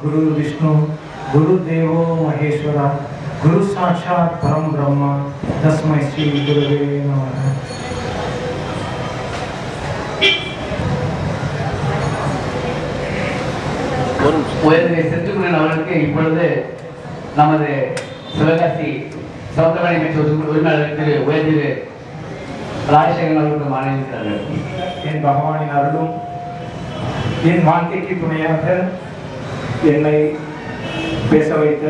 गुरु विष्णु गुरुदेवो महेश्वरा गुरु साक्षात् परम ब्रह्म तस्मै श्री गुरुवे नमः. உயர்நிலை சென்றுக்குள்ள அவர்களுக்கு இப்பொழுது நமது சிவகாசி சௌந்தரமணி மெட்ரோ உரிமையாளர் திரு உயர்திரு ராஜசேகரன் அவர்களுக்கு மாநிலக்கிறார்கள். என் பகவானின் அருளும் என் வாழ்க்கைக்கு துணையாக என்னை பேச வைத்த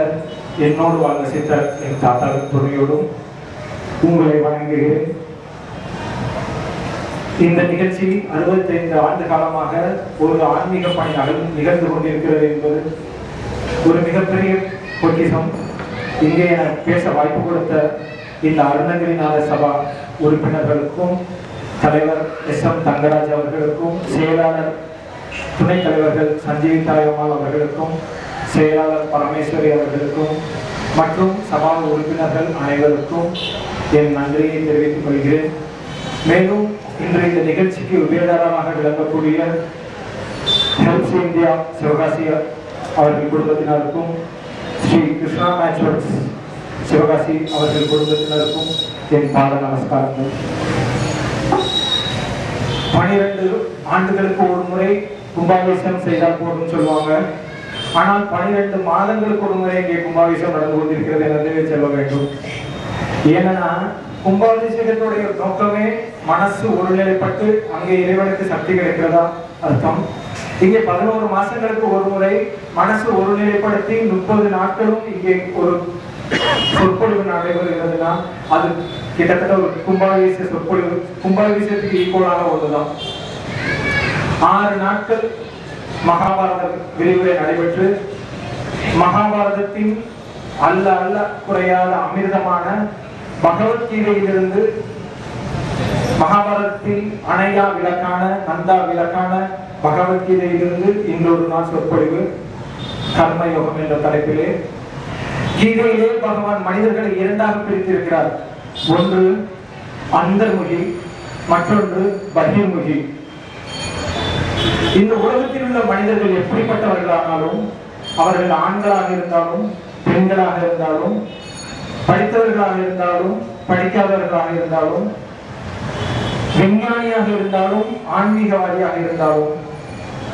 என்னோடு வாழ்ந்த சித்தர் என் தாத்தா துணையோடும் உங்களை வணங்குகிறேன். இந்த நிகழ்ச்சி 65 ஆண்டு காலமாக ஒரு ஆன்மீக பணி நிகழ்ந்து கொண்டிருக்கிறது என்பது ஒரு மிகப்பெரிய பொக்கிஷம். இங்கே பேச வாய்ப்பு கொடுத்த இந்த அருணகிரிநாத சபா உறுப்பினர்களுக்கும் தலைவர் SM தங்கராஜ் அவர்களுக்கும் செயலாளர் துணைத் தலைவர்கள் சஞ்சீவி தாயம்மாள் அவர்களுக்கும் செயலாளர் பரமேஸ்வரி அவர்களுக்கும் மற்றும் சபா உறுப்பினர்கள் அனைவருக்கும் என் நன்றியை தெரிவித்துக் கொள்கிறேன். மேலும் இன்று இந்த நிகழ்ச்சிக்கு உபயோகமாக விளங்கக்கூடிய ஹெல்ப்ஸ் இந்தியா சிவகாசி அவர்கள் குடும்பத்தினருக்கும் ஸ்ரீ கிருஷ்ணா மேட்ச்வர்க்ஸ் சிவகாசி அவர்கள் குடும்பத்தினருக்கும் என் பாத நமஸ்காரங்கள். 12 ஆண்டுகளுக்கு ஒரு முறை கும்பாபிஷேகம் செய்தால் போதும் சொல்லுவாங்க. ஆனால் 12 மாதங்களுக்கு ஒரு முறை இங்கே கும்பாபிஷேகம் நடந்து கொண்டிருக்கிறது என்பதை சொல்ல வேண்டும். ஏன்னா கும்பாபிஷேகத்துடைய நோக்கமே மனசு ஒருநிலைப்பட்டு அங்கே இறைவனுக்கு சக்தி கிடைக்கிறதா அர்த்தம். இங்கே 11 மாசங்களுக்கு ஒரு முறை மனசு ஒருநிலைப்படுத்தி 30 நாட்களும் இங்கே ஒரு சொற்பொழிவு நடைபெறுகிறதுனா அது கிட்டத்தட்ட ஒரு கும்பாபிஷேக சொற்பொழிவு கும்பாபிஷேகத்துக்கு ஈக்குவலான ஒன்றுதான். 6 நாட்கள் மகாபாரத விரிவுரை நடைபெற்று மகாபாரதத்தின் அல்ல அல்ல குறையாத அமிர்தமான பகவத்கீதையிலிருந்து மகாபாரதத்தில் அணையா விளக்கான நந்தா விளக்கான பகவத்கீதையிலிருந்து இன்னொரு நாள் சொற்பொழிவு கர்மயோகம் என்ற தலைப்பிலே. கீதையிலே பகவான் மனிதர்களை 2ஆக பிரித்திருக்கிறார். ஒன்று அந்தர்முகி, மற்றொன்று பகிர்முகி. இந்த உலகத்தில் உள்ள மனிதர்கள் எப்படிப்பட்டவர்களானாலும் அவர்கள் ஆண்களாக இருந்தாலும் பெண்களாக இருந்தாலும் படித்தவர்களாக இருந்தாலும் படிக்காதவர்களாக இருந்தாலும் விஞ்ஞானியாக இருந்தாலும் ஆன்மீகவாதியாக இருந்தாலும்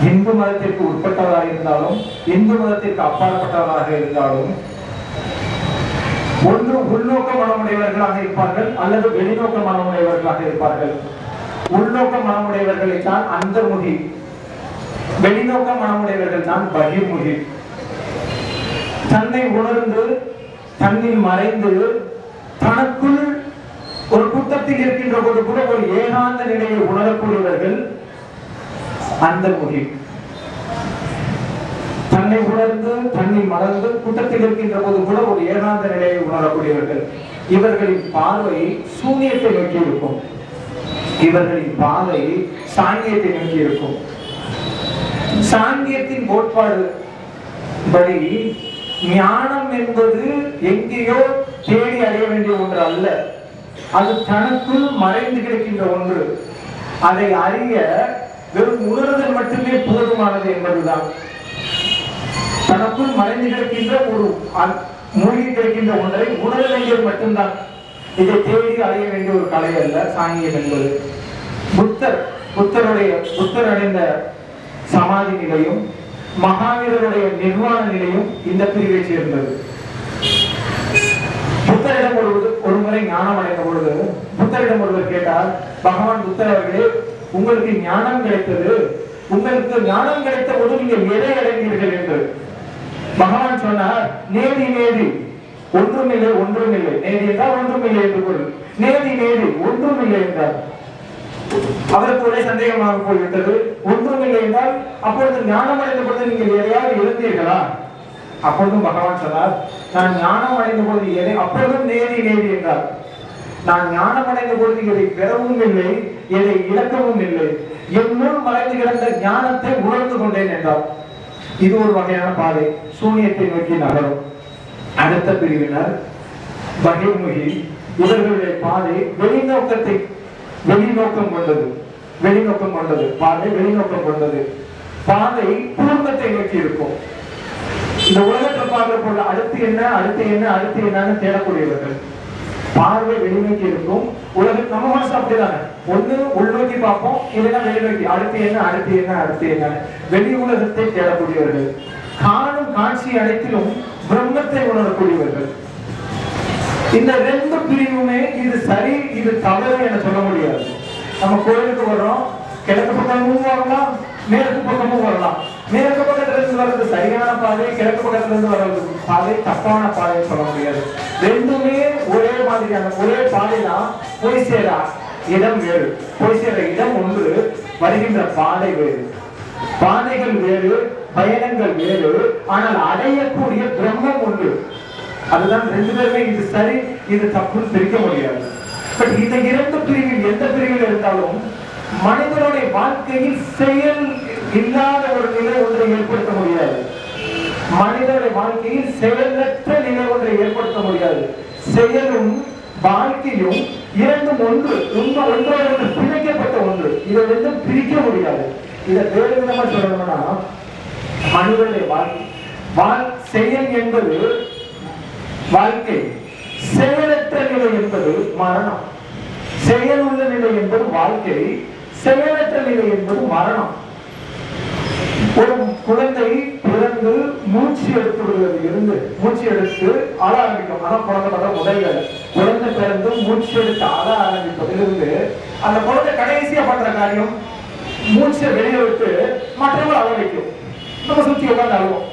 இந்து மதத்திற்கு உட்பட்டவராக இருந்தாலும் இந்து மதத்திற்கு அப்பாற்பட்டவராக இருந்தாலும் ஒன்று உள்நோக்க மனமுடையவர்களாக இருப்பார்கள் அல்லது வெளிநோக்க மனமுடையவர்களாக இருப்பார்கள். உள்நோக்க மனமுடையவர்களை தான் அந்தர்முகி, வெளிநோக்க மனமுடையவர்கள் தான் பகிர்முகி. தன்னை உணர்ந்து தன்னில் மறைந்து தனக்குள் ஒரு கூட்டத்தில் இருக்கின்ற போது கூட ஒரு ஏகாந்த நிலையை உணரக்கூடியவர்கள் அந்தர்முகி. தன்னை உணர்ந்து தன்னில் மறந்து கூட்டத்தில் இருக்கின்ற போது கூட ஒரு ஏகாந்த நிலையை உணரக்கூடியவர்கள். இவர்களின் பார்வை சூன்யத்தை நோக்கி இருக்கும், இவர்களின் பார்வை சாங்கியத்தை நோக்கி இருக்கும். சாங்கியத்தின் கோட்பாடு படி ஞானம் என்பது எங்கேயோ தேடி அடைய வேண்டிய ஒன்று அல்ல, அது தனக்குள் மறைந்து கிடக்கின்ற ஒன்று. அதை அறிய வெறும் உணர்தல் மட்டுமே போதுமானது என்பதுதான். தனக்குள் மறைந்து கிடக்கின்ற ஒரு மூழ்கி கிடக்கின்ற ஒன்றை உணர வேண்டியது மட்டும்தான். இதை தேடி அடைய வேண்டிய ஒரு கலை அல்ல சாங்கியம் என்பது. புத்தர் அடைந்த சமாதி நிலையும் மகாவீரருடைய நிர்வாண நிலையும் இந்த பிரிவை சேர்ந்தது. புத்தரிடம் ஒரு முறை ஞானம் அடைந்த பொழுது புத்தரிடம் ஒருவர் கேட்டார், பகவான் புத்தர் அவர்களே, உங்களுக்கு ஞானம் கிடைத்தது, உங்களுக்கு ஞானம் கிடைத்த போது நீங்கள் எதை அடைந்தீர்கள் என்று. பகவான் சொன்னார், நேதி நேதி, ஒன்றுமில்லை ஒன்றுமில்லை. நேதி என்றால் ஒன்றுமில்லை என்று பொருள். நேதி நேதி, ஒன்றுமில்லை என்றார். அவருக்கு ஒரே சந்தேகமாக போய்விட்டது. ஒன்றுமில்லை என்றால் அப்பொழுது ஞானம் அடைந்த பொழுது நீங்கள் எதையாவது இழந்தீர்களா? அப்பொழுதும் பகவான் சொன்னார், நான் ஞானம் அடைந்த பொழுது எதை, அப்பொழுதும் நேதி நேதி என்றார். நான் ஞானம் அடைந்த பொழுது எதை பெறவும் இல்லை, எதை இழக்கவும் இல்லை, என்னுள் மறைந்து கிடந்த ஞானத்தை உணர்ந்து கொண்டேன் என்றார். இது ஒரு வகையான பாதை, சூனியத்தை நோக்கி நகரும். அடுத்த பிரிவினர் பகிர்முகி. இவர்களுடைய பாதை வெளிநோக்கம் கொண்டது. பாதை வெளிநோக்கம் கொண்டது. பாதை பூர்ணத்தை நோக்கி இருக்கும். இந்த உலகத்துல பார்க்கிற பொருள் அடுத்து என்ன அடுத்து என்ன அடுத்து என்னன்னு தேடக்கூடியவர்கள். பார்வை வெளிநோக்கி இருக்கும். உலகம் நம்ம மனசு அப்படிதானே, ஒண்ணு உள்நோக்கி பார்ப்போம், இல்லைன்னா வெளிநோக்கி அடுத்து என்ன அடுத்து என்ன அடுத்து என்ன வெளி உலகத்தை தேடக்கூடியவர்கள். காணும் காட்சி அனைத்திலும் பிரம்மத்தை உணரக்கூடியவர்கள். இந்த ரெண்டு பிரிவுமே இது சரி இது தவறு என சொல்ல முடியாது. நம்ம கோயிலுக்கு வர்றோம், கிழக்கு பக்கமும் வரலாம், மேற்கு பக்கமும் வரலாம். மேற்கு பக்கத்துல இருந்து வர்றது சரியான பாதை, கிழக்கு பக்கத்துல இருந்து வர்றது பாதை தப்பான பாதை சொல்ல முடியாது. ரெண்டுமே ஒரே மாதிரியான ஒரே பாதைதான். போய் சேர இடம் வேறு, போய் சேர இடம் ஒன்று, வருகின்ற பாதை வேறு. பாதைகள் வேறு, பயணங்கள் வேறு, ஆனால் அடையக்கூடிய பிரம்மம் ஒன்று. அதுதான் ரெண்டு பேருமே இது சரி இது தப்புன்னு பிரிக்க முடியாது. பட் இந்த இரண்டு பிரிவில் எந்த பிரிவில் இருந்தாலும் மனிதனுடைய வாழ்க்கையில் செயல் இல்லாத ஒரு நிலை ஒன்றை ஏற்படுத்த முடியாது. மனிதனுடைய வாழ்க்கையில் செயலற்ற நிலை ஒன்றை ஏற்படுத்த முடியாது. செயலும் வாழ்க்கையும் இரண்டும் ஒன்று, ஒன்றோடு ஒன்று பிணைக்கப்பட்ட ஒன்று. இதை ரெண்டும் பிரிக்க முடியாது. இதை வேறு விதமா சொல்லணும்னா மனிதனுடைய செயல் என்பது வாழ்க்கை, செயலற்ற நிலை என்பது மரணம். செயல் உள்ள நிலை என்பது வாழ்க்கை, செயலற்ற நிலை என்பது மரணம். ஒரு குழந்தை பிறந்து மூச்சு எடுத்து விடுவது இருந்து மூச்சு எடுத்து ஆள ஆரம்பிக்கும். அதான் குழந்தை முதல் வேலை. குழந்தை பிறந்து மூச்சு எடுத்து ஆள ஆரம்பிப்பதிலிருந்து அந்த குழந்தை கடைசியா பண்ற காரியம் மூச்சை வெளியே விட்டு மற்றவர்கள் அழ வைக்கும். நம்ம சுத்தி உட்கார்ந்து அழுவோம்.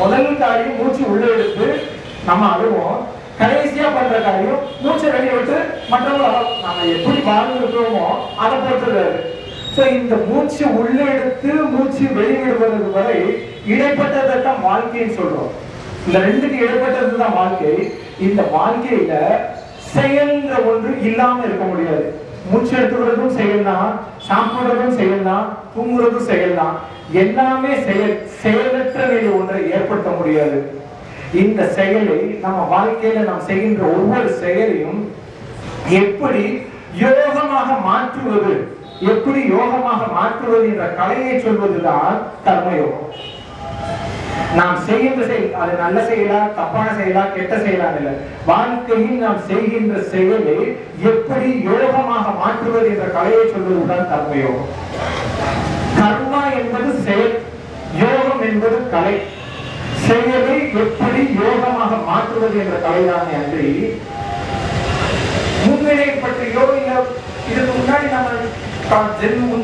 முதல் காரியம் மூச்சு உள்ள எடுத்து நம்ம அழுவோம். கடைசியா பண்ற காரியம் மூச்சை வெளியே விட்டு மற்றவர்கள் நம்ம எப்படி வாழ்ந்து இருக்கிறோமோ அதை பொறுத்துறாரு. இந்த மூச்சு உள்ள எடுத்து மூச்சு வெளியிடுவது வரை இடைப்பட்டதான் வாழ்க்கைன்னு சொல்றோம். இந்த ரெண்டுக்கு இடைப்பட்டதுதான் வாழ்க்கை. இந்த வாழ்க்கையில செயல்ன்ற ஒன்று இல்லாம இருக்க முடியாது. மூச்சு எடுத்துக்கிறதும் செயல்தான், சாப்பிடுறதும் செயல்தான், தூங்குறதும் செயல்தான். எல்லாமே செயலற்ற நிலை ஒன்றை ஏற்படுத்த முடியாது. இந்த செயலை நம்ம வாழ்க்கையில நாம் செய்கின்ற ஒவ்வொரு செயலையும் எப்படி யோகமாக மாற்றுவது, எப்படி யோகமாக மாற்றுவது என்ற கலையை சொல்வதுதான் கர்மயோகம். நாம் செய்கின்ற செயல் அது நல்ல செயலா தப்பான செயலா கெட்ட செயலா இல்லை, வாழ்க்கையில் நாம் செய்கின்ற செயலை எப்படி யோகமாக மாற்றுவது என்ற கலையை சொல்வதுதான் கர்மயோகம். கர்மா என்பது செயல், யோகம் என்பது கலை. செயலை எப்படி யோகமாக மாற்றுவது என்ற கலைதானே அன்றி முன்னிலை பற்றியோ இல்ல இதுக்கு முன்னாடி நம்ம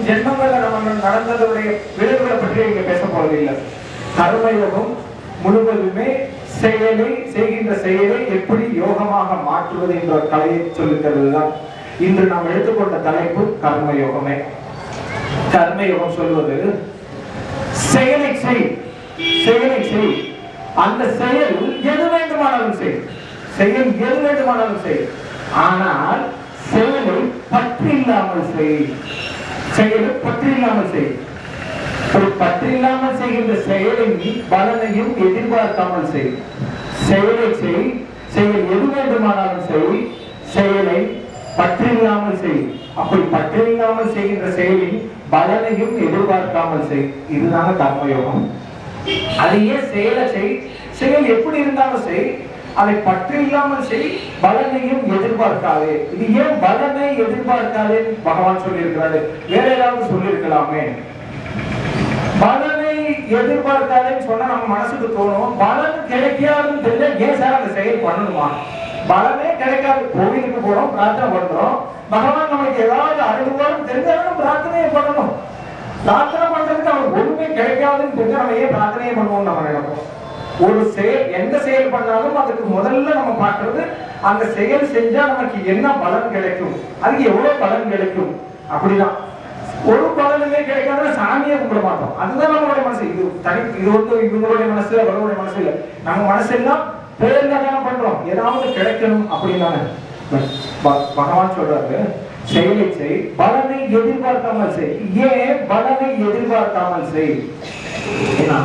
ஜென்மங்கள்ல நம்ம நடந்ததுடைய விளைவுகளை பற்றியோ இங்க பேச போவதில்லை. கர்மயோகம் முழுவதுமே செய்கின்ற செயலை எப்படி யோகமாக மாற்றுவது என்ற கலையை சொல்லுகிறதுதான். இன்று நாம் எடுத்துக்கொண்ட தலைப்பு கர்மயோகமே. கர்மயோகம் சொல்வது செயலை செய், செயலை செய், அந்த செயல் எது வேண்டுமானாலும் செய், செயல் எது வேண்டுமானாலும் செய், ஆனால் செயலை பற்று இல்லாமல் செய், செயலை பற்று இல்லாமல் செய். ஒரு பற்று இல்லாமல் செய்கின்ற செயலின் பலனையும் எதிர்பார்க்காமல் செய். செயலை செய், செயல் எது வேண்டுமானாலும் செய், செயலை பற்று இல்லாமல் செய். அப்படி பற்று இல்லாமல் செய்கின்ற செயலின் பலனையும் எதிர்பார்க்காமல் செய். இதுதான் கர்மயோகம். அதையே செயலை செய், செயல் எப்படி இருந்தாலும் செய், அதை பற்று இல்லாமல் செய், பலனையும் எதிர்பார்க்காதே. இது ஏன் பலனை எதிர்பார்க்காதே பகவான் சொல்லி இருக்கிறாரு? வேற ஏதாவது சொல்லி இருக்கலாமே. பலனை எதிர்பார்க்காதேன்னு சொன்னா நம்ம மனசுக்கு தோணும், பலன் கிடைக்காதுன்னு தெரிஞ்சா ஏன் சார் அந்த செயல் பண்ணணுமா? பலனே கிடைக்காது. கோவிலுக்கு போறோம், பிரார்த்தனை பண்றோம், பகவான் நமக்கு ஏதாவது அருள்வாரும் தெரிஞ்சாலும் பிரார்த்தனையை பண்ணணும். பிரார்த்தனை பண்றதுக்கு அவனுக்கு ஒண்ணுமே கிடைக்காதுன்னு தெரிஞ்சா நம்ம ஏன் பிரார்த்தனையை பண்ணுவோம் நம்ம நினைப்போம். ஒரு செயல் எந்த செயல் பண்ணாலும் அதுக்கு முதல்ல நம்ம பார்க்கறது அந்த செயல் செஞ்சா நமக்கு என்ன பலன் கிடைக்கும், அதுக்கு எவ்வளவு பலன் கிடைக்கும். அப்படிதான் ஒரு பலனுமே கிடைக்காத சாமியை கும்பிட மாட்டோம். அதுதான் நம்மளுடைய மனசு. இது இது வந்து இவங்களுடைய மனசு அவர்களுடைய மனசு இல்லை. நம்ம மனசு எல்லாம் பேர்ல தானே பண்றோம், ஏதாவது கிடைக்கணும் அப்படின்னு. பகவான் சொல்றாரு செயலை செய், பலனை எதிர்பார்க்காமல் செய். ஏன் பலனை எதிர்பார்க்காமல் செய்? ஏன்னா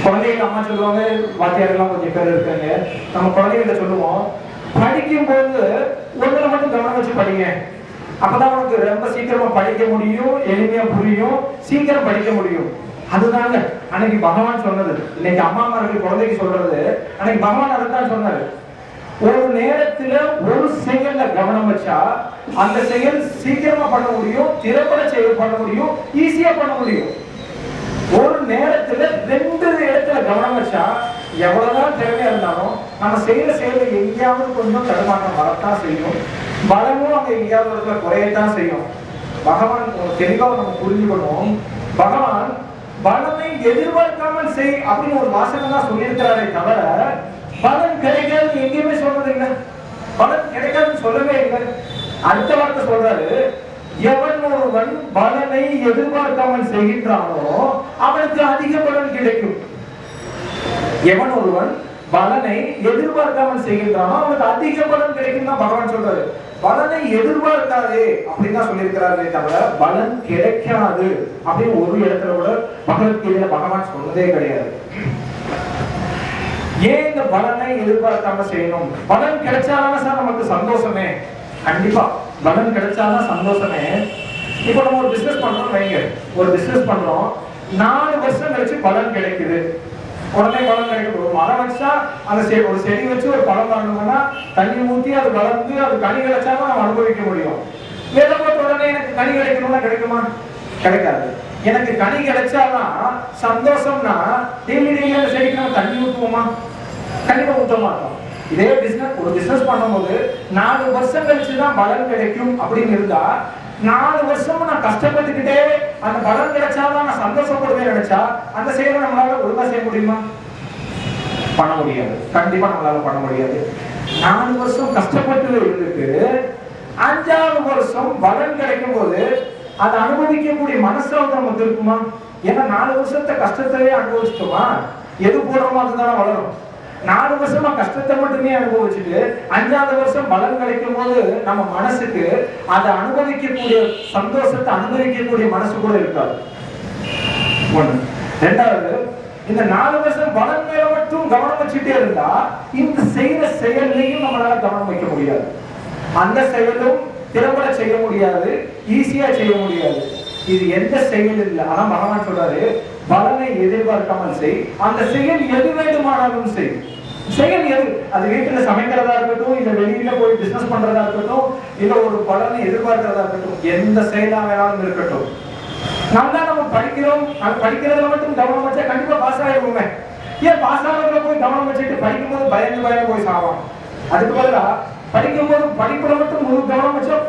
குழந்தைங்க அம்மா சொல்லுவாங்க, வாத்தியாரெல்லாம் கொஞ்சம் பேர் இருக்காங்க, நம்ம குழந்தைகிட்ட சொல்லுவோம், படிக்கும் போது ஒன்றுல மட்டும் கவனம் வச்சு படிங்க, அப்பதான் உனக்கு ரொம்ப சீக்கிரமா படிக்க முடியும், எளிமையா புரியும், சீக்கிரம் படிக்க முடியும். அதுதாங்க அன்னைக்கு பகவான் சொன்னது. இன்னைக்கு அம்மாமார்கள் குழந்தைக்கு சொல்றது, அன்னைக்கு பகவான் அதைத்தான் சொன்னாரு. ஒரு நேரத்துல ஒரு செயல்ல கவனம் வச்சா அந்த செயல் சீக்கிரமா பண்ண முடியும், திறம்பட பண்ண முடியும், ஈஸியா பண்ண முடியும். ஒரு நேரத்துல 2 இடத்துல கவனம் வச்சா எவ்வளவுதான் திறமையா இருந்தாலும் நம்ம செய்யற செயல எங்கேயாவது கொஞ்சம் தடுமாற்றம் வரத்தான் செய்யும். பலமும் அங்க எங்கேயாவது இடத்துல குறையத்தான் செய்யும். பகவான் தெளிவாக நம்ம புரிஞ்சுக்கணும். பகவான் பலனை எதிர்பார்க்காமல் செய் அப்படின்னு ஒரு வாசகம் தான் சொல்லியிருக்கிறாரே தவிர பலன் கிடைக்காது எங்கேயுமே சொல்றது இல்லை. பலன் கிடைக்காதுன்னு சொல்லவே இல்லை. அடுத்த வார்த்தை சொல்றாரு, எவன் ஒருவன் பலனை எதிர்பார்க்காமல் செய்கின்றானோ அவனுக்கு அதிக பலன் கிடைக்கும். எவன் ஒருவன் பலனை எதிர்பார்க்காமல் செய்கின்றானோ அவனுக்கு அதிக பலன் கிடைக்கும் தான் பகவான் சொல்றாரு. பலனை எதிர்பார்க்காதே அப்படின்னு தான் சொல்லியிருக்கிறாரே தவிர பலன் கிடைக்காது அப்படின்னு ஒரு இடத்துல கூட பகவத்கீதையில பகவான் சொன்னதே கிடையாது. ஏன் இந்த பலனை எதிர்பார்க்காம செய்யணும்? பலன் கிடைச்சாதான் சார் நமக்கு சந்தோஷமே. கண்டிப்பா பலன் கிடைச்சாதான் சந்தோஷமே. இப்போ நம்ம ஒரு பிசினஸ் பண்றோம் வைங்க, ஒரு பிசினஸ் பண்றோம், 4 வருஷம் கழிச்சு பலன் கிடைக்குது. உடனே பலன் கிடைக்கும். ஒரு மரம் வச்சா அந்த ஒரு செடி வச்சு ஒரு பழம் வரணும்னா தண்ணி ஊற்றி அது வளர்ந்து அது கனி கிடைச்சாதான் நம்ம அனுபவிக்க முடியும். வேலை போட்ட உடனே எனக்கு கனி கிடைக்கணும்னா கிடைக்குமா? கிடைக்காது. எனக்கு கனி கிடைச்சாதான் சந்தோஷம்னா டெய்லி அந்த செடிக்கு நம்ம தண்ணி ஊற்றுவோமா? கண்டிப்பா ஊற்ற மாட்டோம். இதே ஒரு பிசினஸ் பண்ணும்போது 4 வருஷம் கழிச்சுதான் பலன் கிடைக்கும் அப்படின்னு இருந்தா 4 வருஷமும் நான் கஷ்டப்பட்டுக்கிட்டே அந்த பலன் கிடைச்சாதான் நான் சந்தோஷப்படுவேன் நினைச்சா அந்த செயலை நம்மளால ஒழுங்கா செய்ய முடியுமா? பண்ண முடியாது. கண்டிப்பா நம்மளால பண்ண முடியாது. 4 வருஷம் கஷ்டப்பட்டு இருந்துட்டு 5ஆவது வருஷம் பலன் கிடைக்கும் போது அதை அனுபவிக்கக்கூடிய மனசாவது நமக்கு இருக்குமா? ஏன்னா 4 வருஷத்தை கஷ்டத்தையே அனுபவிச்சிட்டோமா? எது போடுறோமோ அதுதானே வளரும். 4 வருஷமா கஷ்டத்தை மட்டுமே அனுபவிச்சுட்டு 5ஆவது வருஷம் பலன் கிடைக்கும் போது நம்ம மனசுக்கு அதை அனுபவிக்கக்கூடிய சந்தோஷத்தை அனுபவிக்கக்கூடிய மனசு கூட இருக்காது. ஒண்ணு. 2வது, இந்த 4 வருஷம் பலன் மேல மட்டும் கவனம் வச்சுட்டே இருந்தா இந்த செய்யற செயல்லையும் நம்மளால கவனம் வைக்க முடியாது. அந்த செயலும் திறம்பட செய்ய முடியாது, ஈஸியா செய்ய முடியாது. இது எந்த செயல் இல்லை. ஆனா பகவான் சொல்றாரு, பலனை எதிர்பார்க்காமல் செய், அந்த செயல் எது வேண்டுமானாலும் செய். செயல் எது? அது வீட்டுல சமைக்கிறதா இருக்கட்டும், இல்ல வெளியில போய் பிசினஸ் பண்றதா இருக்கட்டும், இல்ல ஒரு பலனை எதிர்பார்க்கிறதா இருக்கட்டும், எந்த செயலா வேணாலும் இருக்கட்டும். நம்ம படிக்கிறோம், படிக்கிறதுல மட்டும் கவனம் வச்சா கண்டிப்பா பாஸ் ஆயிடுவோமே. ஏன் பாஸ் ஆகிறதுல போய் கவனம் வச்சுட்டு படிக்கும் போது பயந்து போய் சாவோம்? அதுக்கு பதிலா படிக்கும் போது படிப்புல மட்டும் முழு கவனம் வச்சோம்,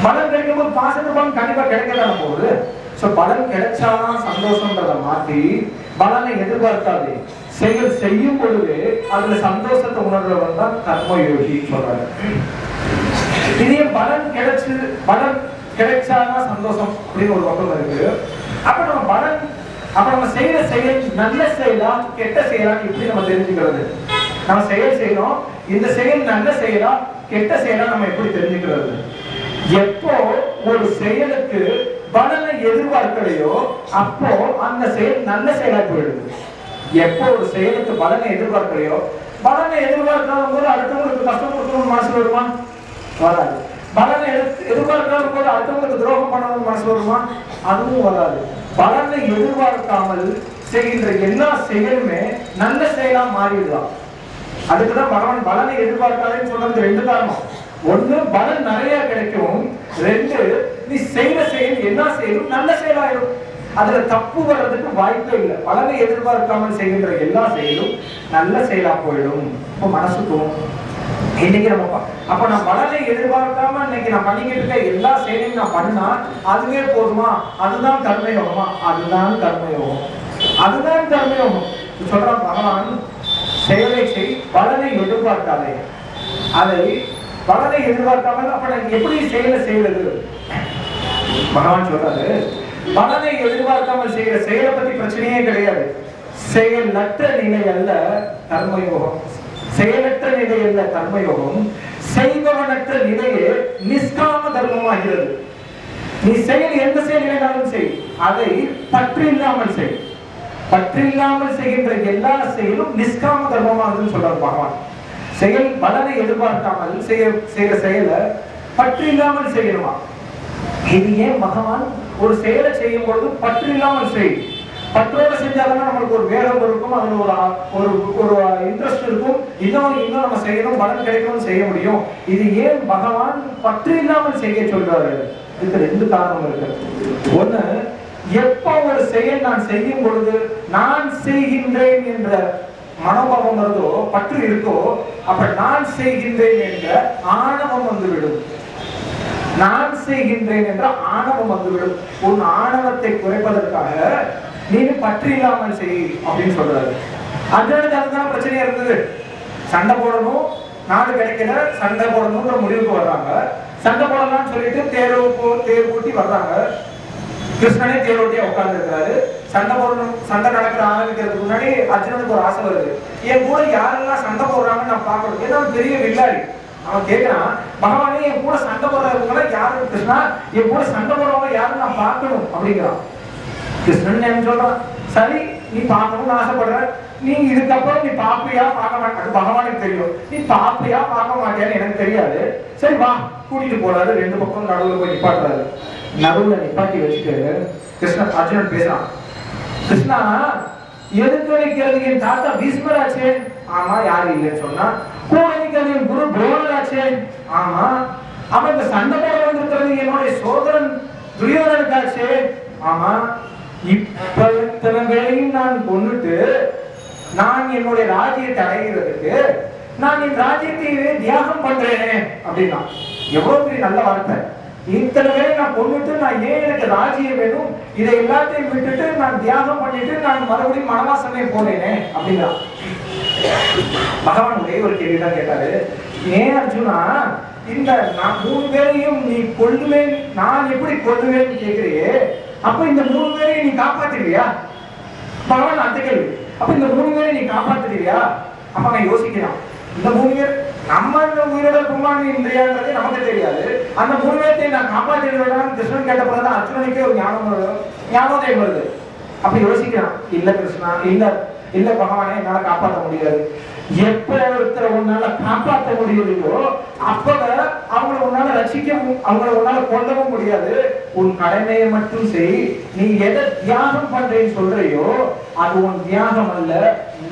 பலன் கிடைக்கும் போது பாசத்து பலன் கண்டிப்பா கிடைக்கதான போகுது. சோ பலன் கிடைச்சாதான் சந்தோஷம்ன்றதை மாத்தி பலனை எதிர்பார்க்காது செயல் செய்யும் பொழுது அதுல சந்தோஷத்தை உணர்றவன் தான் கர்மயோகி சொல்றாரு. இதே பலன் கிடைச்சாதான் சந்தோஷம் அப்படின்னு ஒரு பக்கம் இருக்கு. அப்ப நம்ம செய்யற செயல் நல்ல செயலா கெட்ட செயலா இப்படி நம்ம தெரிஞ்சுக்கிறது? நம்ம செயல் செய்யறோம், இந்த செயல் நல்ல செயலா கெட்ட செயலா நம்ம எப்படி தெரிஞ்சுக்கிறது? எப்போ ஒரு செயலுக்கு பலனை எதிர்பார்க்கலையோ அப்போ அந்த செயல் நல்ல செயலா போயிடுது. எப்போ ஒரு செயலுக்கு பலனை எதிர்பார்க்கலையோ, பலனை எதிர்பார்க்காத போது அடுத்தவங்களுக்கு கஷ்டம் கொடுக்கணும்னு மனசு வருமா? வராது. பலனை எதிர்பார்க்காத போது அடுத்தவங்களுக்கு துரோகம் பண்ணணும்னு மனசு வருமா? அதுவும் வராது. பலனை எதிர்பார்க்காமல் செய்கின்ற எல்லா செயலுமே நல்ல செயலா மாறிடலாம். அதுக்குதான் பகவான் பலனை எதிர்பார்க்காதேன்னு சொன்னது 2 காரணம். 1, பலன் நிறைய கிடைக்கும். 2, நீ செய்யற செயல் எல்லா செயலும் நல்ல செயலாயிடும். அதுல தப்பு வர்றதுக்கு வாய்ப்பே இல்லை. பலனை எதிர்பார்க்காமல் செய்கின்ற எல்லா செயலும் நல்ல செயலா போயிடும். இப்போ மனசு தோணும், இன்னைக்கு நம்ம அப்ப நான் பலனை எதிர்பார்க்காம இன்னைக்கு நான் பண்ணிக்கிட்டு இருக்க எல்லா செயலையும் நான் பண்ணா அதுவே போதுமா? அதுதான் கர்மயோகமா? அதுதான் கர்மயோகம். அதுதான் கர்மயோகம் சொல்றான் பகவான். செயலை செய், பலனை எதிர்பார்க்காதே. அதை பலனை எதிர்பார்க்காமல் அப்ப நான் எப்படி செயலை செய்வது? பகவான் சொல்றாரு, பலனை எதிர்பார்க்காமல் செய்யற செயலை பத்தி பிரச்சனையே கிடையாது. செயலற்ற நிலை அல்ல கர்மயோகம். செயலற்ற நிலை அல்ல கர்மயோகம். செய்பவனற்ற நிலையே நிஷ்காம தர்மமாகிறது. நீ செயல் எந்த செயல் செய், அதை பற்றில்லாமல் செய். பற்றில்லாமல் செய்கின்ற எல்லா செயலும் நிஷ்காம தர்மமாகுதுன்னு சொல்றாரு பகவான். செயல் பலனை எதிர்பார்க்காமல் செய்யற செயலை பற்றில்லாமல் செய்யணுமா? இது ஏன் பகவான் ஒரு செயலை செய்யும் பொழுது பற்றில்லாமல் செய், பற்றோட செஞ்சாலும் நம்மளுக்கு ஒரு வேகம் இருக்கும், அதுல ஒரு ஒரு இன்ட்ரெஸ்ட் இருக்கும், இன்னும் நம்ம செய்யணும், பலன் கிடைக்கணும்னு செய்ய முடியும். இது ஏன் பகவான் பற்று இல்லாமல் செய்ய சொல்றாரு? இதுக்கு ரெண்டு காரணம் இருக்கு. ஒண்ணு, எப்ப ஒரு செயல் நான் செய்யும் பொழுது நான் செய்கின்றேன் என்ற மனோபாவம் வருதோ, பற்று இருக்கோ, அப்ப நான் செய்கின்றேன் என்ற ஆணவம் வந்துவிடும். நான் செய்கின்றேன் என்ற ஆணவம் வந்துவிடும். உன் ஆணவத்தை குறைப்பதற்காக நீ பற்று இல்லாமல் செய் அப்படின்னு சொல்றாரு. அர்ஜுனனுக்கு அதுதான் பிரச்சனையா இருந்தது. சண்டை போடணும், நாடு கிடைக்கல, சண்டை போடணும்ன்ற முடிவுக்கு வர்றாங்க. சண்டை போடலாம்னு சொல்லிட்டு தேர் பூட்டி வர்றாங்க. கிருஷ்ணனே தேரோட்டியா உட்கார்ந்து இருக்காரு. சண்டை போடணும், சண்டை நடக்கிற ஆரம்பிக்கிறதுக்கு முன்னாடி அர்ஜுனனுக்கு ஒரு ஆசை வருது. என் கூட யாரெல்லாம் சண்டை போடுறாங்கன்னு நான் பார்க்கணும். ஏன்னா பெரிய வில்லாடி. அவன் கேட்கிறான், பகவானே என் கூட சண்டை போடுறவங்க யாரு கிருஷ்ணா, என் கூட சண்டை போடுறவங்க யாரும் நான் பார்க்கணும் அப்படிங்கிறான். கிருஷ்ணன் என்ன சொல்றான், சரி நீ பார்க்கணும்னு ஆசைப்படுற, நீ இதுக்கப்புறம் நீ பாப்பியா பார்க்க மாட்டேன், பகவானுக்கு தெரியும். நீ பாப்பியா பார்க்க மாட்டியான்னு எனக்கு தெரியாது, சரி வா கூட்டிட்டு போறாரு. ரெண்டு பக்கம் நடுவுல போய் நிப்பாட்டுறாரு. நடுவுல நிப்பாட்டி வச்சுட்டு கிருஷ்ணன் அர்ஜுனன் பேசுறான், கிருஷ்ணா எதுக்கு நிக்கிறது என் தாத்தா பீஷ்மராச்சே? ஆமா, யாரு இல்லைன்னு சொன்னா. கூட நிக்கிறது என் குரு துரோணராச்சே? ஆமா. அவன் இந்த சண்டை போட வந்திருக்கிறது என்னுடைய சோதரன் துரியோதனுக்காச்சே? ஆமா. இப்ப இத்தனை வேளையும் நான் கொண்டுட்டு நான் என்னுடைய ராஜ்யத்தை அடைகிறதுக்கு நான் என் ராஜ்யத்தையே தியாகம் பண்றேனே அப்படின்னா எவ்வளவு பெரிய நல்ல வார்த்தை. இத்தனை வேலை நான் கொண்டுட்டு நான் ஏன் எனக்கு ராஜ்யம் வேணும், இதை எல்லாத்தையும் விட்டுட்டு நான் தியாகம் பண்ணிட்டு நான் மறுபடியும் மனவாசமே போனேனே அப்படின்னா. பகவான் ஒரே ஒரு கேள்விதான் கேட்டாரு, ஏன் அர்ஜுனா இந்த நான் 3 பேரையும் நீ கொல்லுவேன், நான் எப்படி கொல்லுவேன்னு கேட்கிறியே, அப்ப இந்த 3 பேரையும் நீ காப்பாத்துறியா? பகவான் அந்த கேள்வி. அப்ப இந்த 3 பேரை நீ காப்பாத்துறியா? அப்ப நான் யோசிக்கிறான், இந்த 3 பேர் நம்ம உயிரோட குமாரி இந்திரியாங்கிறது நமக்கு தெரியாது. அந்த 3 பேர்த்தை நான் காப்பாற்றிடுவேன் கிருஷ்ணன் கேட்டப்பதான் அர்ஜுனனுக்கே ஒரு ஞானோதயம் வருது. அப்ப யோசிக்கிறான், இல்ல கிருஷ்ணா, இல்ல பகவானே, என்னால காப்பாற்ற முடியாது. எப்ப ஒருத்தரை உன்னால காப்பாற்ற முடியலையோ அப்ப அவங்கள உன்னால ரசிக்கவும் அவங்கள உன்னால கொல்லவும் முடியாது. உன் கடமையை மட்டும் செய். நீ எதை தியாகம் பண்றேன்னு சொல்றையோ அது உன் தியாகம் அல்ல.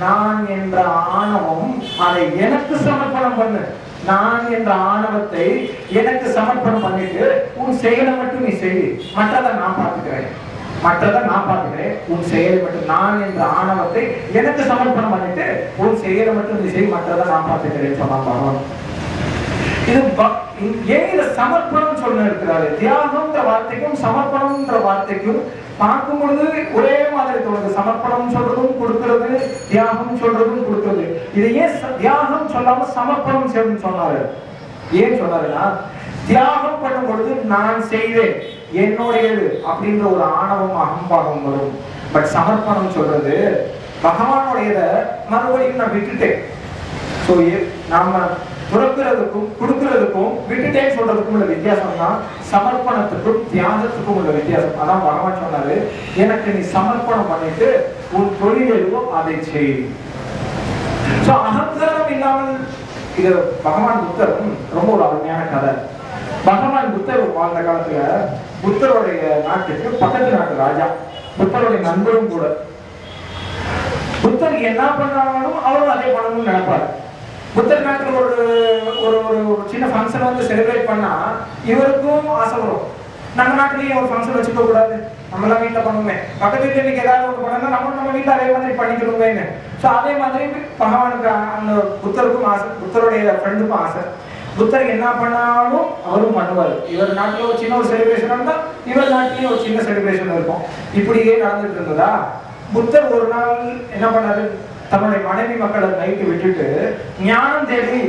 நான் என்ற ஆணவம், அதை எனக்கு சமர்ப்பணம் பண்ணு. நான் என்ற ஆணவத்தை எனக்கு சமர்ப்பணம் பண்ணிட்டு உன் செயலை மட்டும் நீ செய், மற்றதை நான் பார்த்துக்கிறேன். உன் செயலை மட்டும், நான் என்ற ஆணவத்தை எனக்கு சமர்ப்பணம் பண்ணிட்டு உன் செயலை மட்டும் நீ செய், மற்றதை நான் பார்த்துக்கிறேன் சொன்னான். இது ஏன் இதை சமர்ப்பணம் சொல்ல இருக்கிறாரு? தியாகம்ன்ற வார்த்தைக்கும் சமர்ப்பணம்ன்ற வார்த்தைக்கும் பார்க்கும் பொழுது ஒரே மாதிரி தோணுது. சமர்ப்பணம் சொல்றதும் கொடுக்கிறது, தியாகம் சொல்றதும் கொடுக்கிறது. இது ஏன் தியாகம் சொல்லாம சமர்ப்பணம் செய்யணும்னு சொன்னாரு? ஏன் சொன்னாருன்னா, தியாகம் பண்ணும் பொழுது நான் செய்வேன், என்னுடையது அப்படின்ற ஒரு ஆணவம் அகம்பாகம் வரும். பட் சமர்ப்பணம் சொல்றது பகவானுடையத மறுபடியும் நான் விட்டுட்டேன். சோ நாம துறக்கிறதுக்கும் கொடுக்கிறதுக்கும் விட்டுட்டேன்னு சொல்றதுக்கும் உள்ள வித்தியாசம் தான் சமர்ப்பணத்துக்கும் தியாகத்துக்கும் உள்ள வித்தியாசம். அதான் பகவான் சொன்னாரு, எனக்கு நீ சமர்ப்பணம் பண்ணிட்டு உன் தொழில் எதுவோ அதை செய். சோ அகங்காரம் இல்லாமல், இது பகவான் புத்தரும் ரொம்ப ஒரு அருமையான கதை. பகவான் புத்தர் வாழ்ந்த காலத்துல புத்தருடைய நாட்டுக்கு பக்கத்து நாட்டு ராஜா, புத்தருடைய நண்பரும் கூட. புத்தர் என்ன பண்ணாலும் அவரும் அதே பண்ணணும்னு நினைப்பாரு. புத்தர் நாட்டுல ஒரு சின்ன ஃபங்க்ஷன் வந்து செலிப்ரேட் பண்ணா இவருக்கும் ஆசை வரும், நம்ம நாட்டிலேயே ஒரு ஃபங்க்ஷன் வச்சுக்க கூடாது, நம்மளாம் வீட்டுல பண்ணுவோமே, பக்கத்து வீட்டுல இன்னைக்கு ஏதாவது ஒன்று பண்ணா நம்ம வீட்டுல அதே மாதிரி பண்ணிக்கணுமேன்னு. ஸோ அதே மாதிரி பகவானுக்கு அந்த புத்தருக்கும் ஆசை, புத்தருடைய ஃப்ரெண்டுக்கும் ஆசை. புத்தர் என்ன பண்ணாலும் அவரும் பண்ணுவார். இவர் நாட்டில் ஒரு சின்ன ஒரு செலிப்ரேஷன் இருந்தா இவர் நாட்டிலேயே ஒரு சின்ன செலிப்ரேஷன் இருக்கும். இப்படியே நடந்துட்டு இருந்ததா, புத்தர் ஒரு நாள் என்ன பண்ணாரு, தன்னுடைய மனைவி மக்களை நைட்டு விட்டுட்டு ஞானம் தேடி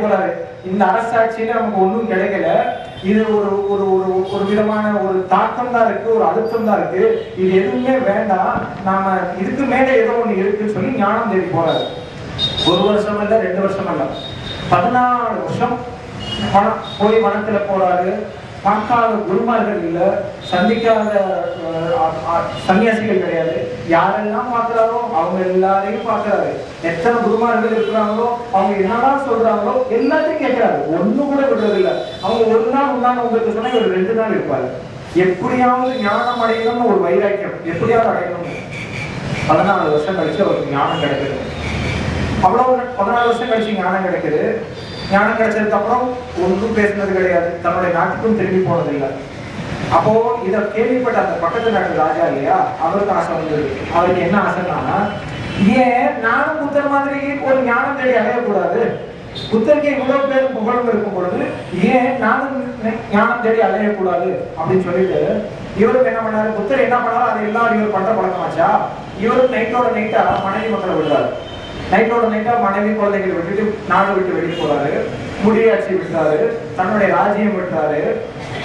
போறாரு. இந்த அரசாட்சியில நமக்கு ஒன்றும் கிடைக்கல, இது ஒரு விதமான ஒரு தாக்கம் தான் இருக்கு, ஒரு அழுத்தம் தான் இருக்கு, இது எதுவுமே வேண்டாம், நாம இதுக்கு மேல ஏதோ ஒண்ணு இருக்குன்னு சொல்லி ஞானம் தேடி போறாரு. 1 வருஷம் இல்ல, 2 வருஷம் இல்ல, 14 வருஷம் போய் வனத்துல போறாரு. பார்க்காத குருமார்கள் இல்ல, சந்திக்காத சன்னியாசிகள் கிடையாது. யாரெல்லாம் பார்க்கிறாரோ அவங்க எல்லாரையும் பார்க்கிறாரு. எத்தனை குருமார்கள் இருக்கிறாங்களோ அவங்க என்னதான் சொல்றாங்களோ எல்லாத்தையும் கேட்கிறாரு. ஒண்ணு கூட விடுறது இல்ல. அவங்க ஒரு நாள் உங்களுக்கு சொன்னா இவர் 2 நாள் இருப்பாரு. எப்படியாவது ஞானம் அடையணும்னு ஒரு வைராக்கியம், எப்படியாவது அடையணும். 14 வருஷம் கழிச்சு அவருக்கு ஞானம் கிடைக்குது. அவ்வளவு 14 வருஷம் கழிச்சு ஞானம் கிடைக்குது. ஞானம் கிடைச்சதுக்கு அப்புறம் ஒன்றும் பேசுனது கிடையாது, தன்னுடைய நாட்டுக்கும் திரும்பி போனதில்லை. அப்போ இத கேள்விப்பட்ட அந்த பக்கத்து நாட்டு ராஜா இல்லையா, அவருக்கு ஆசை வந்தது. அவருக்கு என்ன ஆசைன்னா, ஏன் நானும் புத்தர் மாதிரி ஒரு ஞானம் தேடி அடையக்கூடாது? புத்தருக்கு இவ்வளவு பேரும் புகழும் இருக்கும் பொழுது ஏன் நானும் ஞானம் தேடி அடையக்கூடாது அப்படின்னு சொல்லிட்டு இவருக்கு என்ன பண்ணாரு, புத்தர் என்ன பண்ணாரோ அதை எல்லாரும் இவர் பண்ற பழக்கமாச்சா. இவரும் நைட்டோட நைட்டா மனைவி மக்களை விடுறாரு. நைட்டோட நைட்டா மனைவி குழந்தைகளை விட்டுட்டு நாடு விட்டு வெளியே போறாரு. முடியாட்சி விட்டாரு, தன்னுடைய ராஜ்யம் விட்டாரு.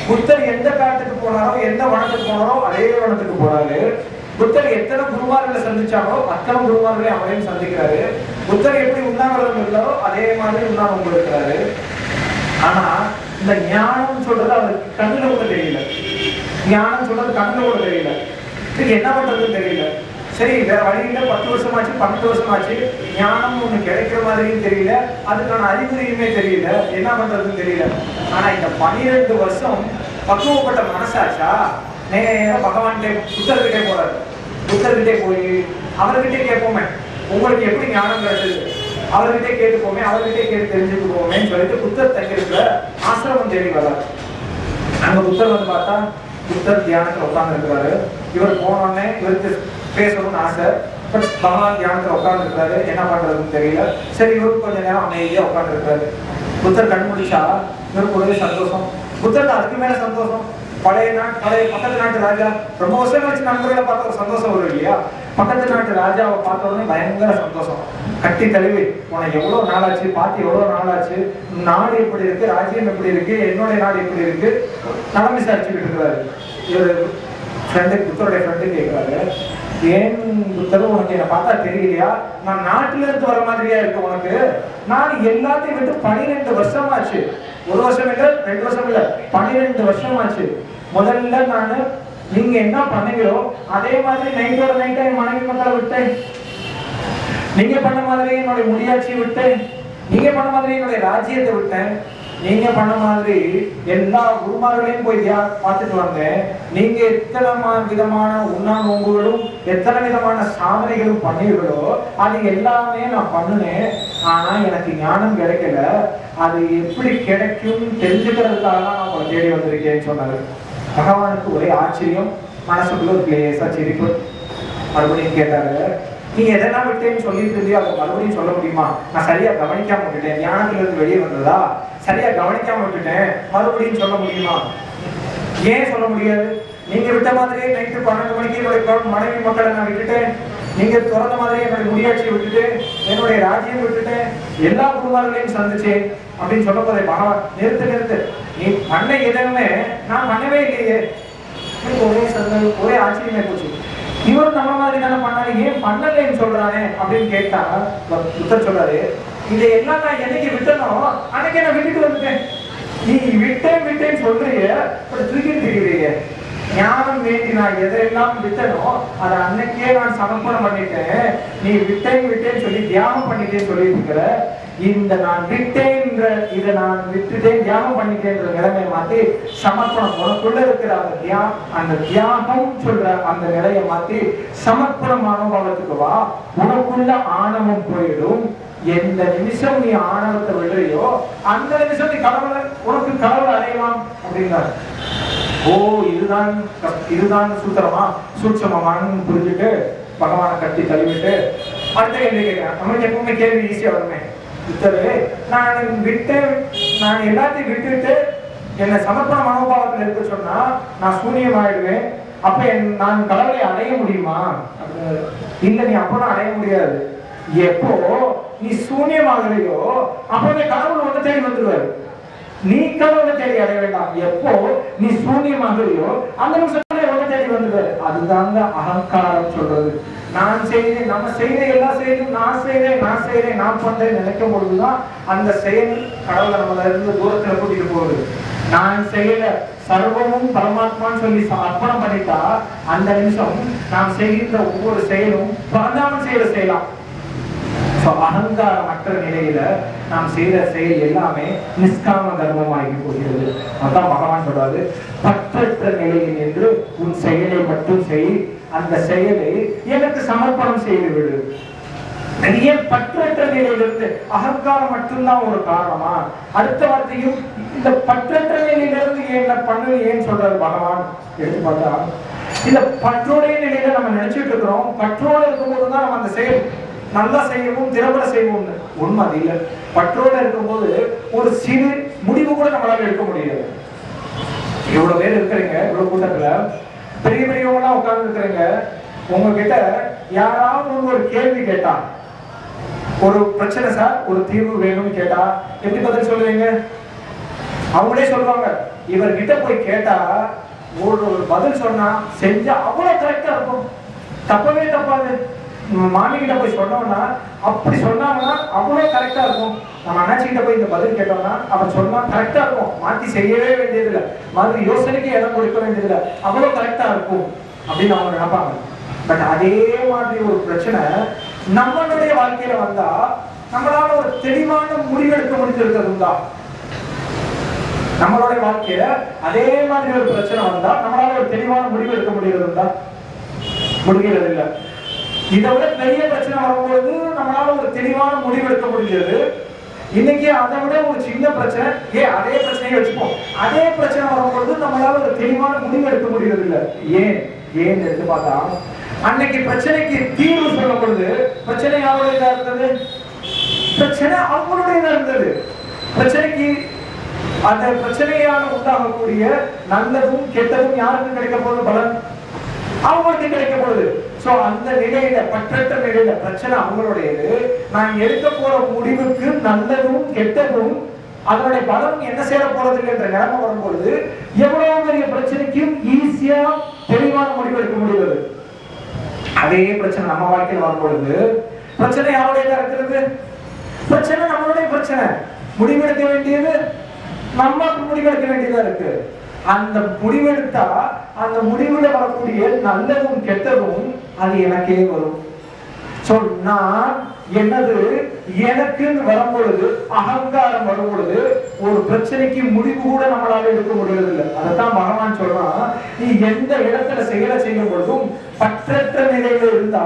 புத்தர் எந்த காலத்துக்கு போனாரோ, எந்த வனத்துக்கு போனாரோ அதே வனத்துக்கு போறாரு. புத்தர் எத்தனை குருமார்களை சந்திச்சாரோ அத்தனை குருமார்களை அவரையும் சந்திக்கிறாரு. புத்தர் எப்படி உண்ணாவிரதம் இருந்தாரோ அதே மாதிரி உண்ணாவிரதம் இருக்கிறாரு. ஆனா இந்த ஞானம் சொல்றது அவருக்கு கண்ணுல கூட தெரியல. ஞானம் சொல்றது கண்ணுல கூட தெரியல. இதுக்கு என்ன பண்றதுன்னு தெரியல. சரி, வேற வழியில 10 வருஷமாச்சு 12 வருஷமாச்சு, ஞானம் ஒண்ணு கிடைக்கிற மாதிரியும் தெரியல, அதுக்கான அறிகுறியுமே தெரியல, என்ன பண்றதுன்னு தெரியல. ஆனா இந்த 12 வருஷம் பக்குவப்பட்ட மனசாச்சா நேர பகவான்கிட்ட புத்தர்கிட்டே போறாரு. புத்தர்கிட்டே போய் அவர்கிட்டே கேட்போமே, உங்களுக்கு எப்படி ஞானம் கிடைச்சது, அவர்கிட்டே கேட்டுப்போமே, அவர்கிட்டே கேட்டு தெரிஞ்சுட்டு போவோமேன்னு சொல்லிட்டு புத்தர் தங்கிருக்கிற ஆசிரமம் தேடி வர்றாரு. அங்க புத்தர் வந்து பார்த்தா புத்தர் தியானத்துல உட்கார்ந்து இருக்கிறாரு. இவர் போனோடனே இவருக்கு பேசணும்னு ஆசை, பட் பகவான் தியானத்துல உட்கார்ந்து இருக்கிறாரு, என்ன பண்றதுன்னு தெரியல. சரி, இவருக்கு கொஞ்ச நேரம் அமைதியா உட்கார்ந்து இருக்கிறாரு. புத்தர் கண் முடிச்சா இவருக்கு ஒரே சந்தோஷம். புத்தருக்கு அதுக்கு மேல சந்தோஷம். பழைய பக்கத்து நாட்டு ராஜா, ரொம்ப வருஷம் கழிச்சு நண்பர்களை பார்த்த ஒரு சந்தோஷம் வரும் இல்லையா. பக்கத்து நாட்டு ராஜாவை பார்த்த உடனே பயங்கர சந்தோஷம். கட்டி தழுவி, உனக்கு எவ்வளவு நாளாச்சு, பார்த்து எவ்வளவு நாளாச்சு, நாடு எப்படி இருக்கு, ராஜ்யம் எப்படி இருக்கு, என்னுடைய நாடு எப்படி இருக்கு, நலம் விசாரிச்சுக்கிட்டு இருக்கிறாரு. இவர் புத்தருடைய ஃப்ரெண்டு கேட்கிறாரு, ஏன் புத்தரும் உனக்கு என்ன பார்த்தா தெரியலையா, நான் நாட்டில இருந்து வர மாதிரியா இருக்கு உனக்கு, நான் எல்லாத்தையும் விட்டு 12 வருஷமாச்சு, 1 வருஷம் இல்ல 2 வருஷம் இல்ல 12 வருஷமாச்சு. முதல்ல நானு நீங்க என்ன பண்ணீங்களோ அதே மாதிரி நைட்டோட நைட்டா என் மனைவி மக்களை விட்டேன், நீங்க பண்ண மாதிரி என்னுடைய முடியாட்சியை விட்டேன், நீங்க பண்ண மாதிரி என்னுடைய ராஜ்யத்தை விட்டேன், நீங்க பண்ண மாதிரி எல்லா குருமார்களையும் போய் பார்த்துட்டு வந்தேன். நீங்க எத்தனை விதமான உண்ணா நோன்புகளும் எத்தனை விதமான சாதனைகளும் பண்ணீர்களோ அது எல்லாமே நான் பண்ணுனேன். ஆனா எனக்கு ஞானம் கிடைக்கல. அது எப்படி கிடைக்கும் தெரிஞ்சுக்கிறதுக்காக தான் நான் உங்களை தேடி வந்திருக்கேன்னு சொன்னாரு. பகவானுக்கு ஒரே ஆச்சரியம், மனசுக்குள்ள ஒரு லேசா சிரிப்பு. மறுபடியும் கேட்டாரு, நீ எதெல்லாம் விட்டேன்னு சொல்லிட்டு இருந்தியோ அதை மறுபடியும் சொல்ல முடியுமா? நான் சரியா கவனிக்காம விட்டுட்டேன், ஞானத்துல இருந்து வெளியே வந்ததா சரியா கவனிக்காம விட்டுட்டேன், மறுபடியும் சொல்ல முடியுமா? ஏன் சொல்ல முடியாது? நீங்க விட்ட மாதிரியே நைட்டு 12 மணிக்கு என்னுடைய மனைவி மக்களை நான் விட்டுட்டேன், நீங்க திறந்த மாதிரியே என்னுடைய முடியாட்சியை விட்டுட்டு என்னுடைய ராஜ்யம் விட்டுட்டேன், எல்லா குருமார்களையும் சந்திச்சேன் அப்படின்னு சொல்ல போதே பகவான், நிறுத்து, நீ பண்ண எதுவுமே நான் பண்ணவே இல்லையே. ஒரே ஆச்சரியமே போச்சு. இவர் நம்ம மாதிரி தானே பண்ணாரு, ஏன் பண்ணலன்னு சொல்றானே அப்படின்னு கேட்டா புத்தர் சொல்றாரு, இதை எல்லாம் நான் என்னைக்கு விட்டனோ அன்னைக்கு நான் விட்டுட்டு வந்துட்டேன். நீ விட்டேன்னு சொல்றீங்க, தூக்கிட்டு தெரியுறீங்க. ஞானம் வேண்டி நான் எதையெல்லாம் விட்டனோ அதை அன்னைக்கே நான் சமர்ப்பணம் பண்ணிட்டேன். நீ விட்டேன்னு சொல்லி தியானம் பண்ணிட்டேன்னு சொல்லி இருக்கிற இந்த நான் விட்டேன்ற இதை நான் விட்டுட்டேன் தியானம் பண்ணிட்டேன்ற நிலைமையை மாத்தி சமர்ப்பணம், உனக்குள்ள இருக்கிற அந்த தியாகம் சொல்ற அந்த நிலையை மாத்தி சமர்ப்பணம் மனோபாவத்துக்கு வா, உனக்குள்ள ஆணவம் போயிடும். எந்த நிமிஷம் நீ ஆணவத்தை விடுறியோ அந்த நிமிஷம் நீ உனக்கு கடவுளை அடையலாம் அப்படின்னாரு. ஓ, இதுதான் சூட்சமானு புரிஞ்சுட்டு பகவானை கட்டி தள்ளிவிட்டு அடுத்த கேள்வி கேட்கிறேன். நம்மளுக்கு எப்பவுமே கேள்வி ஈஸியா வருமே, நான் எல்லாத்தையும் விட்டுட்டு என்னை சமர்ப்பண மனோபாவத்தில் இருக்க சொன்னா நான் சூனியம் ஆயிடுவேன், அப்ப நான் கடவுளை அடைய முடியுமா? இல்ல, நீ அப்பதான் அடைய முடியாது. எப்போ நீ சூன்யமாகலையோ அப்ப கடவுள் ஒன்று தேடி வந்துருவாரு. நீ கடவுளை தேடி அடைய வேண்டாம். எப்போ நீ சூன்யமாகலையோ அந்த நிமிஷத்துல ஒன்று தேடி வந்துருவாரு. அதுதாங்க அகங்காரம் சொல்றது. நான் செய்தேன், நம்ம செய்த எல்லா செயலும் நான் செய்தேன் நான் பண்றேன் நினைக்கும் பொழுதுதான் அந்த செயல் கடவுளை நம்மள இருந்து தூரத்துல கூட்டிட்டு போகுது. நான் செய்யல, சர்வமும் பரமாத்மான்னு சொல்லி அர்ப்பணம் பண்ணிட்டா அந்த நிமிஷம் நாம் செய்கின்ற ஒவ்வொரு செயலும் பரந்தாமன் செய்யற செய்யலாம். அகங்காரமற்ற நிலையில நாம் செய்யற செயல் எல்லாமே நிஷ்காம கர்மமாகி போகிறது. அதான் பகவான் சொல்றாரு, பற்றற்ற நிலையில் நின்று உன் செயலை மட்டும் செய், அந்த செயலை எனக்கு சமர்ப்பணம் செய்து விடு. நிறைய பற்றற்ற நிலையிலிருந்து அகங்காரம் மட்டும்தான் ஒரு காரணமா? அடுத்த வார்த்தையும் இந்த பற்றற்ற நிலையிலிருந்து என்ன பண்ணு ஏன் சொல்றாரு பகவான்? எடுத்து பார்த்தா இந்த பற்றோடைய நிலையில நம்ம நினைச்சிட்டு இருக்கிறோம், பற்றோடு இருக்கும்போதுதான் நம்ம அந்த செயல் நல்லா செய்யவும் திறம்பட செய்வோம். உண்மை அது இல்லை. பற்றோட இருக்கும்போது ஒரு சிறு முடிவு கூட நம்மளால எடுக்க முடியாது. இவ்வளவு பேர் இருக்கிறீங்க, இவ்வளவு கூட்டத்துல பெரிய பெரியவங்களாம் உட்கார்ந்து இருக்கிறீங்க. உங்ககிட்ட யாராவது ஒரு கேள்வி கேட்டா, ஒரு பிரச்சனை சார், ஒரு தீர்வு வேணும்னு கேட்டா எப்படி பதில் சொல்லுவீங்க? அவங்களே சொல்லுவாங்க, இவர்கிட்ட போய் கேட்டா ஒரு பதில் சொன்னா செஞ்சா அவ்வளவு கரெக்டா இருக்கும், தப்பவே தப்பாது. மாமி கிட்ட போய் சொன்னோம்னா அப்படி சொன்னாங்கன்னா அவ்வளவு கரெக்டா இருக்கும். நம்ம அண்ணாச்சி கிட்ட போய் இந்த பதில் கேட்டோம்னா அவர் சொன்னா கரெக்டா இருக்கும், மாத்தி செய்யவே வேண்டியதில்லை, மாதிரி யோசனைக்கு இடம் கொடுக்க வேண்டியதில்லை, அவ்வளவு கரெக்டா இருக்கும் அப்படின்னு அவங்க நினைப்பாங்க. பட் அதே மாதிரி ஒரு பிரச்சனை நம்மளுடைய வாழ்க்கையில வந்தா நம்மளால ஒரு தெளிவான முடிவெடுக்க முடிஞ்சிருக்கிறதுதான். நம்மளுடைய வாழ்க்கையில அதே மாதிரி ஒரு பிரச்சனை வந்தா நம்மளால ஒரு தெளிவான முடிவு எடுக்க முடியறதுதான் முடிகிறது இல்லை. இதை விட பெரிய பிரச்சனை வரும்போது நம்மளால ஒரு தெளிவான முடிவு எடுக்க முடிஞ்சது. இன்னைக்கு அதை விட ஒரு சின்ன பிரச்சனை, அதே பிரச்சனையை வச்சுப்போம், அதே பிரச்சனை வரும்போது நம்மளால ஒரு தெளிவான முடிவு எடுக்க முடியறது இல்லை. ஏன் எடுத்து பார்த்தா, அன்னைக்கு பிரச்சனைக்கு தீர்வு சொல்லும் பொழுது பிரச்சனை யாருடையதா இருந்தது? பிரச்சனை அவங்களுடையதா இருந்தது. பிரச்சனைக்கு அந்த பிரச்சனையால உண்டாகக்கூடிய நல்லதும் கெட்டதும் யாருக்கு கிடைக்க போகுது? பலன் அவங்களுக்கு கிடைக்க போகுது. சோ அந்த நிலையில, பற்றற்ற நிலையில பிரச்சனை அவங்களுடையது. நான் எடுக்க போற முடிவுக்கு நல்லதும் கெட்டதும் அதனுடைய பலன் என்ன சேர போறது என்ற நிலைமை வரும்பொழுது எவ்வளவு பெரிய பிரச்சனைக்கும் ஈஸியா தெளிவான முடிவு எடுக்க முடியாது. அதே பிரச்சனை நம்ம வாழ்க்கையில் வரும்பொழுது பிரச்சனை யாருடையதா இருக்கிறது? பிரச்சனை நம்மளுடைய பிரச்சனை. முடிவெடுக்க வேண்டியது நம்ம முடிவெடுக்க வேண்டியதா இருக்கு. அந்த முடிவெடுத்தா அந்த முடிவுல வரக்கூடிய நல்லதும் கெட்டதும் அது எனக்கே வரும். நான் என்னது எனக்குன்னு வரும்பொழுது, அகங்காரம் வரும்பொழுது ஒரு பிரச்சனைக்கு முடிவு கூட நம்மளால எடுக்க முடியறதில்லை. அதைத்தான் பகவான் சொல்றான், நீ எந்த இடத்துல செயலை செய்யும் பொழுதும் பற்றற்ற நிலையில இருந்தா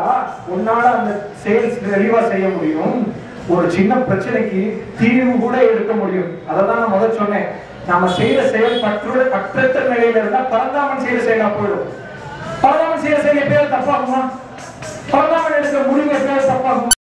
உன்னால அந்த செயல் தெளிவா செய்ய முடியும். ஒரு சின்ன பிரச்சனைக்கு தீர்வு கூட எடுக்க முடியும். அதான் நான் முதல் சொன்னேன், நம்ம செய்யற செயல் பற்றற்ற நிலையில இருந்தா பரந்தாமன் செய்யற செயலா போயிடும். பரந்தாமன் செய்யற செயல் எப்பயாவது தப்பா